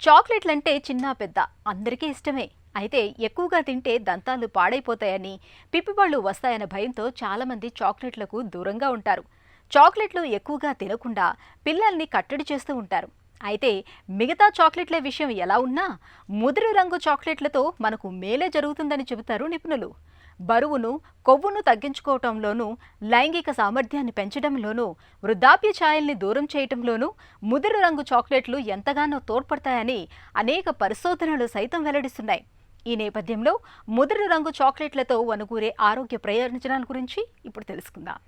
చాక్లెట్లంటే చిన్న పెద్ద అందరికీ ఇష్టమే. అయితే ఎక్కువగా తింటే దంతాలు పాడైపోతాయని, పిప్పిపళ్ళు వస్తాయన్న భయంతో చాలామంది చాక్లెట్లకు దూరంగా ఉంటారు. చాక్లెట్లు ఎక్కువగా తినకుండా పిల్లల్ని కట్టడి చేస్తూ ఉంటారు. అయితే మిగతా చాక్లెట్ల విషయం ఎలా ఉన్నా ముదురు రంగు చాక్లెట్లతో మనకు మేలే జరుగుతుందని చెబుతారు నిపుణులు. బరువును, కొవ్వును తగ్గించుకోవటంలోనూ, లైంగిక సామర్థ్యాన్ని పెంచడంలోనూ, వృద్ధాప్య ఛాయల్ని దూరం చేయటంలోనూ ముదురు రంగు చాక్లెట్లు ఎంతగానో తోడ్పడతాయని అనేక పరిశోధనలు సైతం వెల్లడిస్తున్నాయి. ఈ నేపథ్యంలో ముదురు రంగు చాక్లెట్లతో వనుగూరే ఆరోగ్య ప్రయోజనాల గురించి ఇప్పుడు తెలుసుకుందాం.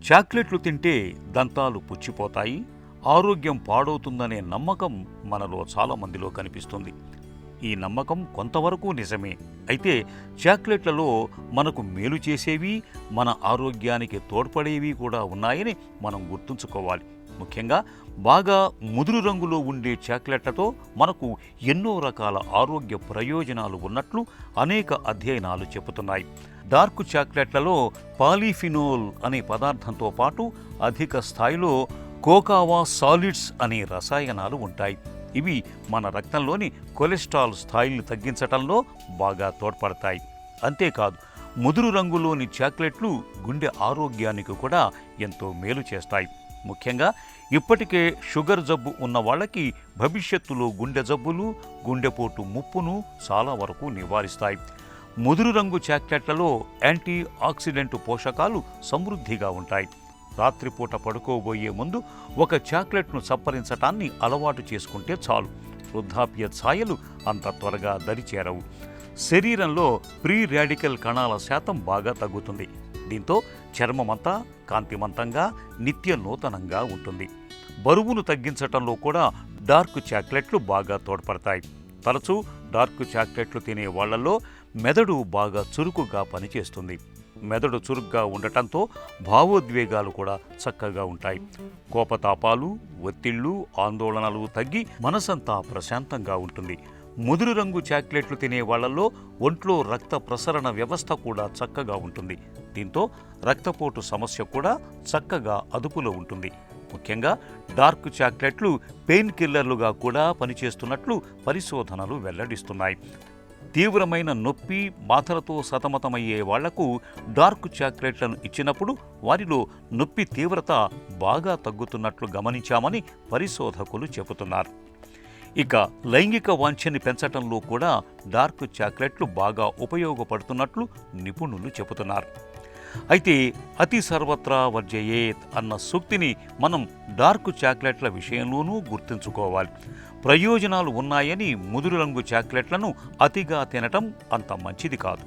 చాక్లెట్లు తింటే దంతాలు పుచ్చిపోతాయి, ఆరోగ్యం పాడవుతుందనే నమ్మకం మనలో చాలా మందిలో కనిపిస్తుంది. ఈ నమ్మకం కొంతవరకు నిజమే. అయితే చాక్లెట్లలో మనకు మేలు చేసేవి, మన ఆరోగ్యానికి తోడ్పడేవి కూడా ఉన్నాయని మనం గుర్తుంచుకోవాలి. ముఖ్యంగా బాగా ముదురు రంగులో ఉండే చాక్లెట్లతో మనకు ఎన్నో రకాల ఆరోగ్య ప్రయోజనాలు ఉన్నట్లు అనేక అధ్యయనాలు చెబుతున్నాయి. డార్క్ చాక్లెట్లలో పాలిఫినోల్ అనే పదార్థంతో పాటు అధిక స్థాయిలో కోకావా సాలిడ్స్ అనే రసాయనాలు ఉంటాయి. ఇవి మన రక్తంలోని కొలెస్ట్రాల్ స్థాయిల్ని తగ్గించటంలో బాగా తోడ్పడతాయి. అంతేకాదు, ముదురు రంగులోని చాక్లెట్లు గుండె ఆరోగ్యానికి కూడా ఎంతో మేలు చేస్తాయి. ముఖ్యంగా ఇప్పటికే షుగర్ జబ్బు ఉన్న వాళ్ళకి భవిష్యత్తులో గుండె జబ్బులు, గుండెపోటు ముప్పును చాలా వరకు నివారిస్తాయి. ముదురు రంగు చాక్లెట్లలో యాంటీ ఆక్సిడెంట్ పోషకాలు సమృద్ధిగా ఉంటాయి. రాత్రిపూట పడుకోబోయే ముందు ఒక చాక్లెట్ను చప్పరించటాన్ని అలవాటు చేసుకుంటే చాలు, వృద్ధాప్య ఛాయలు అంత త్వరగా దరిచేరవు. శరీరంలో ప్రీ రాడికల్ కణాల శాతం బాగా తగ్గుతుంది. దీంతో చర్మమంతా కాంతిమంతంగా, నిత్య నూతనంగా ఉంటుంది. బరువును తగ్గించటంలో కూడా డార్క్ చాక్లెట్లు బాగా తోడ్పడతాయి. తరచూ డార్క్ చాక్లెట్లు తినే వాళ్లలో మెదడు బాగా చురుకుగా పనిచేస్తుంది. మెదడు చురుగ్గా ఉండటంతో భావోద్వేగాలు కూడా చక్కగా ఉంటాయి. కోపతాపాలు, ఒత్తిళ్లు, ఆందోళనలు తగ్గి మనసంతా ప్రశాంతంగా ఉంటుంది. ముదురు రంగు చాక్లెట్లు తినే వాళ్లలో ఒంట్లో రక్త ప్రసరణ వ్యవస్థ కూడా చక్కగా ఉంటుంది. దీంతో రక్తపోటు సమస్య కూడా చక్కగా అదుపులో ఉంటుంది. ముఖ్యంగా డార్క్ చాక్లెట్లు పెయిన్ కిల్లర్లుగా కూడా పనిచేస్తున్నట్లు పరిశోధనలు వెల్లడిస్తున్నాయి. తీవ్రమైన నొప్పి, బాధలతో సతమతమయ్యే వాళ్లకు డార్క్ చాక్లెట్లను ఇచ్చినప్పుడు వారిలో నొప్పి తీవ్రత బాగా తగ్గుతున్నట్లు గమనించామని పరిశోధకులు చెబుతున్నారు. ఇక లైంగిక వాంఛని పెంచటంలో కూడా డార్క్ చాక్లెట్లు బాగా ఉపయోగపడుతున్నట్లు నిపుణులు చెబుతున్నారు. అయితే అతి సర్వత్రా వర్జయేత్ అన్న సూక్తిని మనం డార్క్ చాక్లెట్ల విషయంలోనూ గుర్తుంచుకోవాలి. ప్రయోజనాలు ఉన్నాయని ముదురు రంగు చాక్లెట్లను అతిగా తినటం అంత మంచిది కాదు.